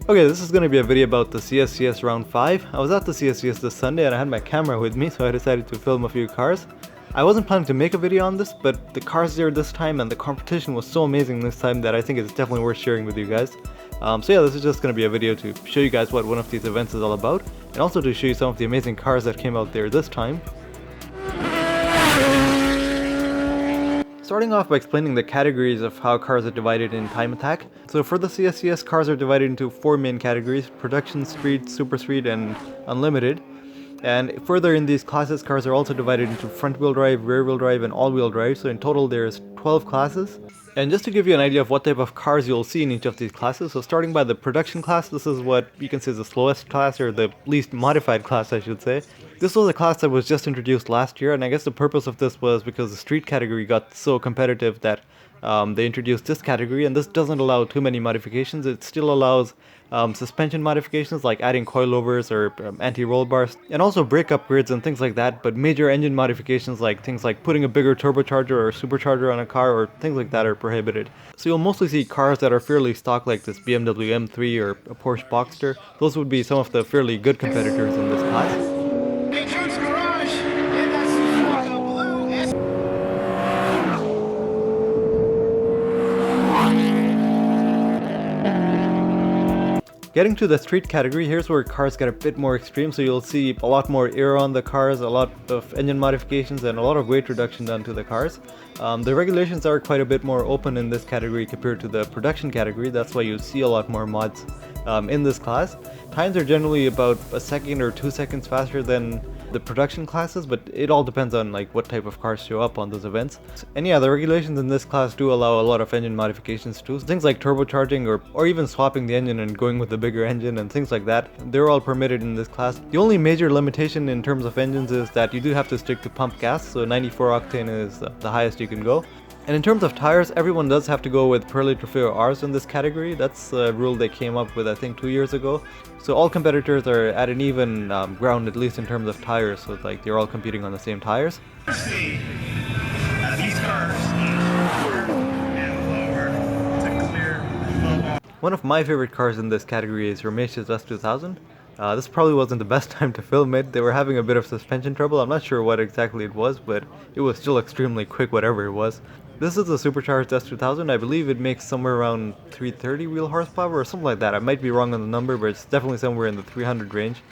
Okay, this is going to be a video about the CSCS round 5. I was at the CSCS this Sunday and I had my camera with me, so I decided to film a few cars. I wasn't planning to make a video on this, but the cars there this time and the competition was so amazing this time that I think it's definitely worth sharing with you guys. So yeah, this is just going to be a video to show you guys what one of these events is all about, and also to show you some of the amazing cars that came out there this time. Starting off by explaining the categories of how cars are divided in time attack. So for the CSCS, cars are divided into 4 main categories: production, street, super street, and unlimited. And further in these classes, cars are also divided into front wheel drive, rear wheel drive, and all wheel drive. So in total there's 12 classes. And just to give you an idea of what type of cars you'll see in each of these classes, so starting by the production class, this is what you can say is the slowest class, or the least modified class I should say. This was a class that was just introduced last year, and I guess the purpose of this was because the street category got so competitive that they introduced this category, and this doesn't allow too many modifications. It still allows suspension modifications like adding coilovers or anti-roll bars, and also brake upgrades and things like that, but major engine modifications like things like putting a bigger turbocharger or supercharger on a car or things like that are prohibited. So you'll mostly see cars that are fairly stock like this Bmw M3 or a Porsche Boxster. Those would be some of the fairly good competitors in this class. Getting to the street category, here's where cars get a bit more extreme, so you'll see a lot more air on the cars, a lot of engine modifications, and a lot of weight reduction done to the cars. The regulations are quite a bit more open in this category compared to the production category. That's why you see a lot more mods in this class. Times are generally about a second or 2 seconds faster than the production classes, but it all depends on like what type of cars show up on those events. And yeah, the regulations in this class do allow a lot of engine modifications too. Things like turbocharging or even swapping the engine and going with the bigger engine and things like that. They're all permitted in this class. The only major limitation in terms of engines is that you do have to stick to pump gas, so 94 octane is the highest you can go. And in terms of tires, everyone does have to go with Pirelli Trofeo Rs in this category. That's a rule they came up with I think 2 years ago. So all competitors are at an even ground, at least in terms of tires, so like they're all competing on the same tires. These cars and lower to clear. One of my favorite cars in this category is Ramesh's S2000. This probably wasn't the best time to film it. They were having a bit of suspension trouble. I'm not sure what exactly it was, but it was still extremely quick, whatever it was. This is a supercharged S2000. I believe it makes somewhere around 330 wheel horsepower or something like that. I might be wrong on the number, but it's definitely somewhere in the 300 range.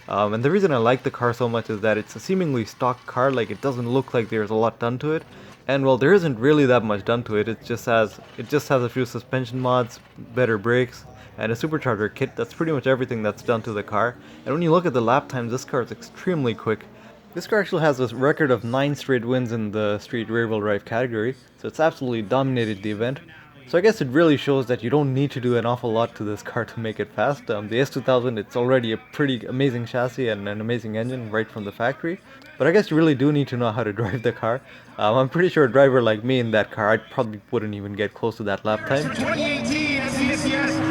And the reason I like the car so much is that it's a seemingly stock car. Like, it doesn't look like there's a lot done to it. And well, there isn't really that much done to it. It just has a few suspension mods, better brakes, and a supercharger kit. That's pretty much everything that's done to the car. And when you look at the lap times, this car is extremely quick. This car actually has a record of 9 straight wins in the street rear wheel drive category, so it's absolutely dominated the event. So I guess it really shows that you don't need to do an awful lot to this car to make it fast. The S2000, it's already a pretty amazing chassis and an amazing engine right from the factory. But I guess you really do need to know how to drive the car. I'm pretty sure a driver like me in that car, I probably wouldn't even get close to that lap time. 2018 CSCS.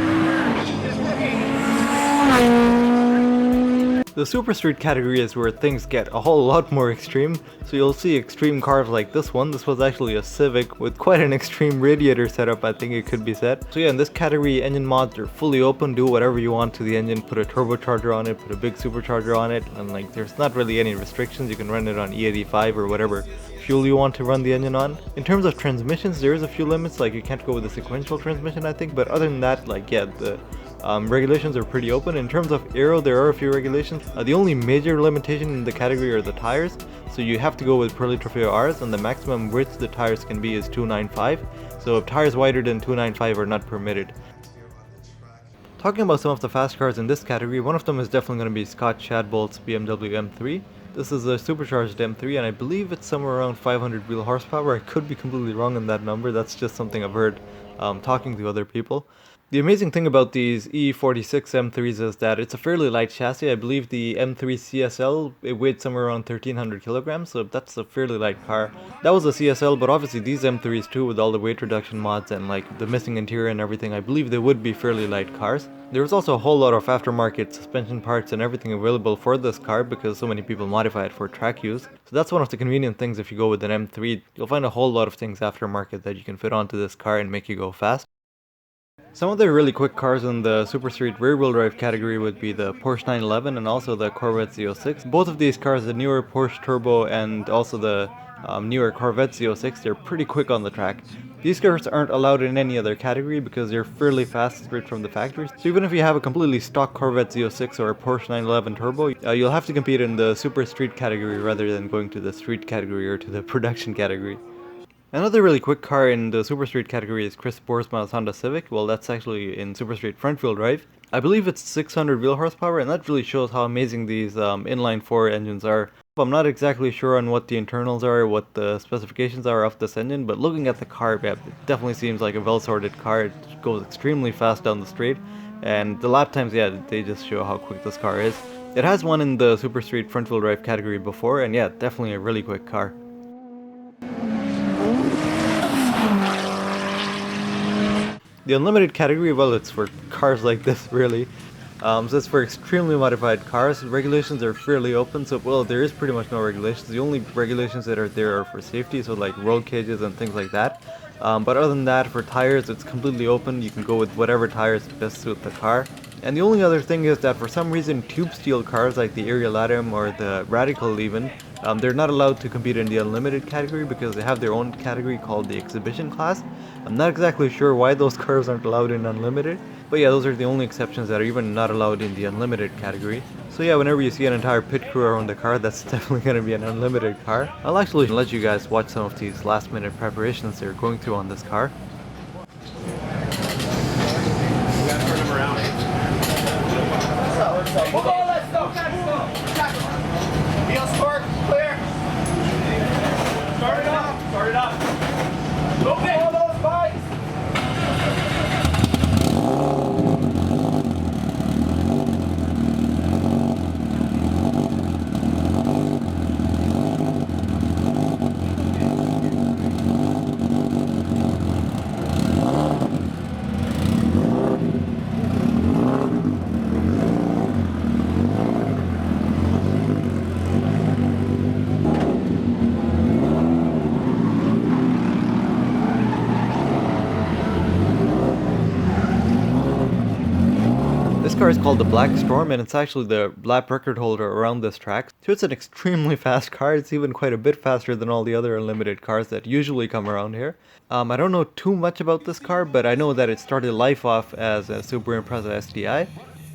The super street category is where things get a whole lot more extreme, so you'll see extreme cars like this one. This was actually a Civic with quite an extreme radiator setup, I think it could be said. So yeah, in this category, engine mods are fully open. Do whatever you want to the engine, put a turbocharger on it, put a big supercharger on it, and like there's not really any restrictions. You can run it on E85 or whatever fuel you want to run the engine on. In terms of transmissions, there is a few limits, like you can't go with a sequential transmission I think, but other than that, like yeah, the regulations are pretty open. In terms of aero, there are a few regulations. The only major limitation in the category are the tires, so you have to go with Pirelli Trofeo Rs, and the maximum width the tires can be is 295, so tires wider than 295 are not permitted. Talking about some of the fast cars in this category, one of them is definitely going to be Scott Shadbolt's Bmw M3. This is a supercharged M3, and I believe it's somewhere around 500 wheel horsepower. I could be completely wrong on that number. That's just something I've heard talking to other people. The amazing thing about these E46 M3s is that it's a fairly light chassis. I believe the M3 CSL, it weighed somewhere around 1300 kilograms, so that's a fairly light car. That was a CSL, but obviously these M3s too, with all the weight reduction mods and like the missing interior and everything, I believe they would be fairly light cars. There was also a whole lot of aftermarket suspension parts and everything available for this car because so many people modify it for track use. So that's one of the convenient things if you go with an M3, you'll find a whole lot of things aftermarket that you can fit onto this car and make you go fast. Some other really quick cars in the super street rear-wheel drive category would be the Porsche 911 and also the Corvette Z06. Both of these cars, the newer Porsche Turbo and also the newer Corvette Z06, they're pretty quick on the track. These cars aren't allowed in any other category because they're fairly fast straight from the factory. So even if you have a completely stock Corvette Z06 or a Porsche 911 Turbo, you'll have to compete in the super street category rather than going to the street category or to the production category. Another really quick car in the Super Street category is Chris Boersma's Honda Civic. Well, that's actually in Super Street front-wheel drive. I believe it's 600 wheel horsepower, and that really shows how amazing these inline-4 engines are. I'm not exactly sure on what the internals are, what the specifications are of this engine, but looking at the car, yeah, it definitely seems like a well-sorted car. It goes extremely fast down the straight, and the lap times, yeah, they just show how quick this car is. It has one in the Super Street front-wheel drive category before, and yeah, definitely a really quick car. The unlimited category, well, it's for cars like this, really. So it's for extremely modified cars. Regulations are fairly open, so, well, there is pretty much no regulations. The only regulations that are there are for safety, so like roll cages and things like that. But other than that, for tires, it's completely open. You can go with whatever tires best suit the car. And the only other thing is that for some reason, tube steel cars like the Ariel Atom or the Radical even, they're not allowed to compete in the unlimited category because they have their own category called the exhibition class. I'm not exactly sure why those cars aren't allowed in unlimited, but yeah, those are the only exceptions that are even not allowed in the unlimited category. So yeah, whenever you see an entire pit crew around the car, that's definitely going to be an unlimited car. I'll actually let you guys watch some of these last minute preparations they're going through on this car. Wheels torque, clear. Start it up. Start it up. Move it. All those bikes. This car is called the Black Storm, and it's actually the lap record holder around this track. So it's an extremely fast car. It's even quite a bit faster than all the other unlimited cars that usually come around here. I don't know too much about this car, but I know that it started life off as a Subaru Impreza STI.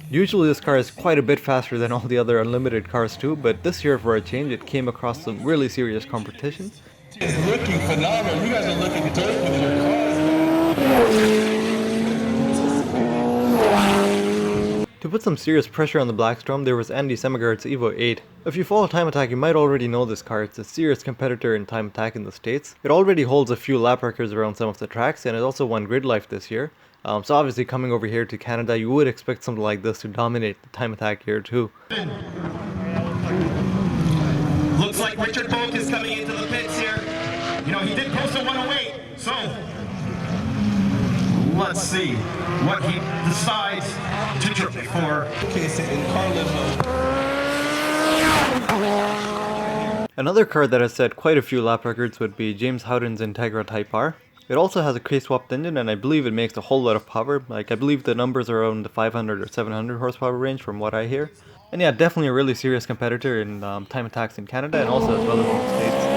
Usually this car is quite a bit faster than all the other unlimited cars too, but this year for a change it came across some really serious competition. It's looking phenomenal. You guys are looking dope with your cars. To put some serious pressure on the Black Storm, there was Andy Semigard's Evo 8. If you follow Time Attack, you might already know this car. It's a serious competitor in Time Attack in the States. It already holds a few lap records around some of the tracks, and it also won Grid Life this year. So obviously coming over here to Canada, you would expect something like this to dominate the Time Attack here too. Looks like Richard Polk is coming into the pits here. You know, he did post a 108, so let's see what he decides to trip for. Another car that has set quite a few lap records would be James Howden's Integra Type R. It also has a K-swapped engine, and I believe it makes a whole lot of power. Like, I believe the numbers are around the 500 or 700 horsepower range from what I hear. And yeah, definitely a really serious competitor in Time Attacks in Canada and also as well as in the States.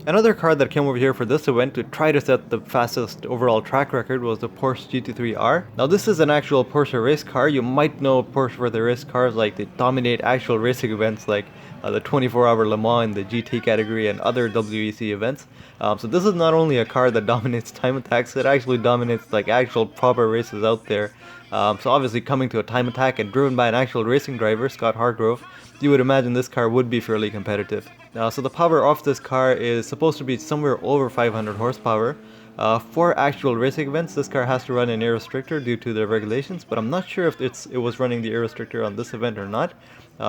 Another car that came over here for this event to try to set the fastest overall track record was the Porsche Gt3 R. Now this is an actual Porsche race car. You might know Porsche for their race cars, like they dominate actual racing events like the 24-hour Le Mans in the GT category and other WEC events. So this is not only a car that dominates Time Attacks, it actually dominates like actual proper races out there. So obviously coming to a Time Attack and driven by an actual racing driver, Scott Hargrove, you would imagine this car would be fairly competitive. So the power of this car is supposed to be somewhere over 500 horsepower. For actual racing events, this car has to run an air restrictor due to the regulations, but I'm not sure if it was running the air restrictor on this event or not.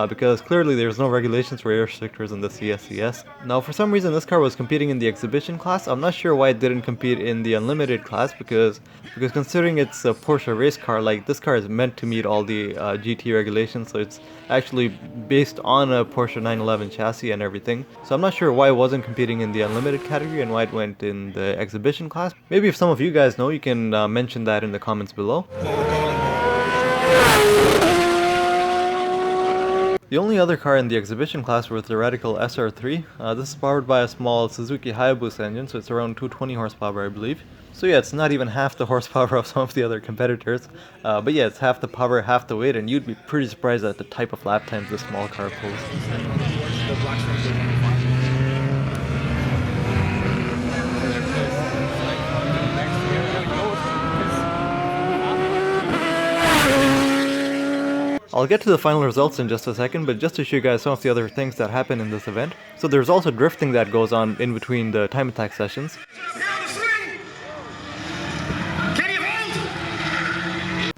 Because clearly there's no regulations for air restrictors in the CSCS. Now for some reason this car was competing in the exhibition class. I'm not sure why it didn't compete in the unlimited class, because considering it's a Porsche race car, like this car is meant to meet all the GT regulations, so it's actually based on a Porsche 911 chassis and everything. So I'm not sure why it wasn't competing in the unlimited category and why it went in the exhibition class. Maybe if some of you guys know, you can mention that in the comments below. The only other car in the exhibition class was the Radical SR3. This is powered by a small Suzuki Hayabusa engine, so it's around 220 horsepower I believe. So yeah, it's not even half the horsepower of some of the other competitors. But yeah, it's half the power, half the weight, and you'd be pretty surprised at the type of lap times this small car pulls. I'll get to the final results in just a second, but just to show you guys some of the other things that happen in this event. So there's also drifting that goes on in between the time attack sessions.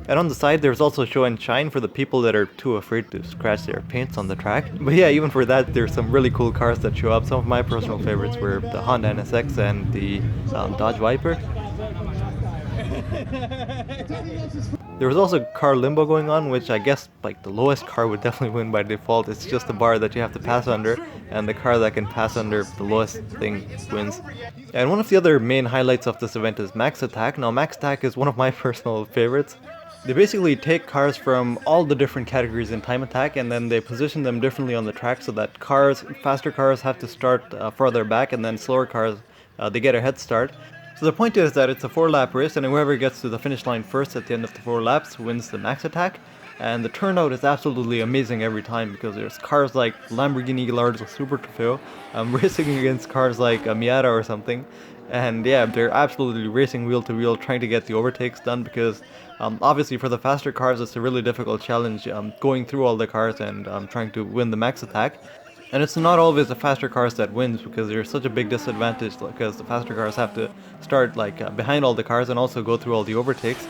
And on the side there's also show and shine for the people that are too afraid to scratch their paints on the track. But yeah, even for that there's some really cool cars that show up. Some of my personal favorites were the Honda NSX and the Dodge Viper. There was also car Limbo going on, which I guess like the lowest car would definitely win by default. It's just a bar that you have to pass under, and the car that can pass under the lowest thing wins. And one of the other main highlights of this event is Max Attack. Now Max Attack is one of my personal favorites. They basically take cars from all the different categories in time attack and then they position them differently on the track so that faster cars have to start further back, and then slower cars, they get a head start. So the point is that it's a 4-lap race, and whoever gets to the finish line first at the end of the 4 laps wins the Max Attack. And the turnout is absolutely amazing every time, because there's cars like Lamborghini Gallardo Super Trofeo racing against cars like a Miata or something. And yeah, they're absolutely racing wheel to wheel trying to get the overtakes done, because obviously for the faster cars it's a really difficult challenge going through all the cars and trying to win the Max Attack. And it's not always the faster cars that wins, because there's such a big disadvantage, because the faster cars have to start like behind all the cars and also go through all the overtakes.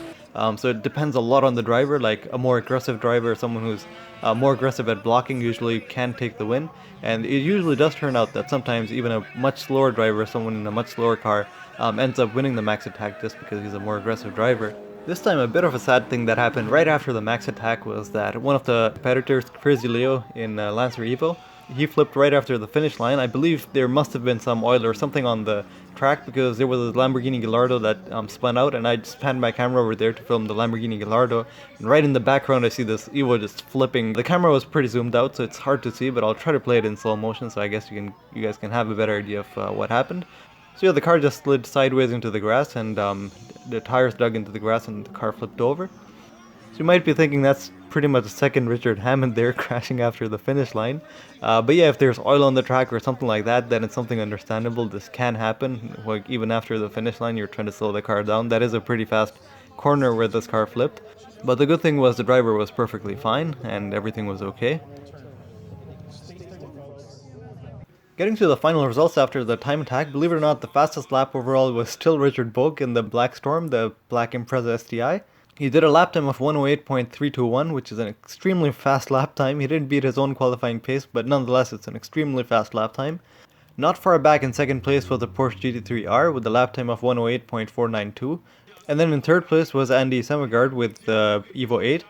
So it depends a lot on the driver. Like a more aggressive driver, someone who's more aggressive at blocking, usually can take the win. And it usually does turn out that sometimes even a much slower driver, someone in a much slower car, ends up winning the Max Attack just because he's a more aggressive driver. This time a bit of a sad thing that happened right after the Max Attack was that one of the competitors, Crazy Leo in Lancer Evo, he flipped right after the finish line. I believe there must have been some oil or something on the track, because there was a Lamborghini Gallardo that spun out, and I just panned my camera over there to film the Lamborghini Gallardo, and right in the background I see this Evo just flipping. The camera was pretty zoomed out so it's hard to see, but I'll try to play it in slow motion so I guess you guys can have a better idea of what happened. So yeah, the car just slid sideways into the grass, and the tires dug into the grass and the car flipped over. So you might be thinking that's pretty much a second Richard Hammond there crashing after the finish line. But yeah, if there's oil on the track or something like that, then it's something understandable. This can happen. Like even after the finish line, you're trying to slow the car down. That is a pretty fast corner where this car flipped. But the good thing was the driver was perfectly fine and everything was okay. Getting to the final results after the time attack, believe it or not, the fastest lap overall was still Richard Boak in the Black Storm, the Black Impreza STI. He did a lap time of 108.321, which is an extremely fast lap time. He didn't beat his own qualifying pace, but nonetheless it's an extremely fast lap time. Not far back in second place was the Porsche Gt3 R with a lap time of 108.492. And then in third place was Andy Semigard with the Evo 8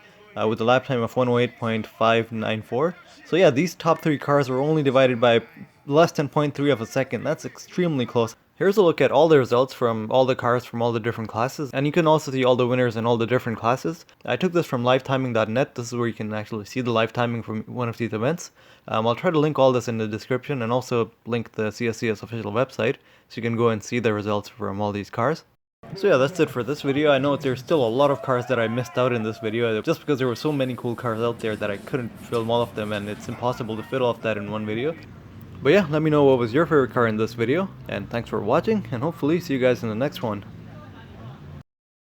with a lap time of 108.594. So yeah, these top 3 cars were only divided by less than 0.3 of a second. That's extremely close. Here's a look at all the results from all the cars from all the different classes, and you can also see all the winners in all the different classes. I took this from livetiming.net. This is where you can actually see the live timing from one of these events. I'll try to link all this in the description and also link the CSCS official website so you can go and see the results from all these cars. So yeah, that's it for this video. I know there's still a lot of cars that I missed out in this video just because there were so many cool cars out there that I couldn't film all of them, and it's impossible to fit all of that in one video. But yeah, let me know what was your favorite car in this video, and thanks for watching, and hopefully see you guys in the next one.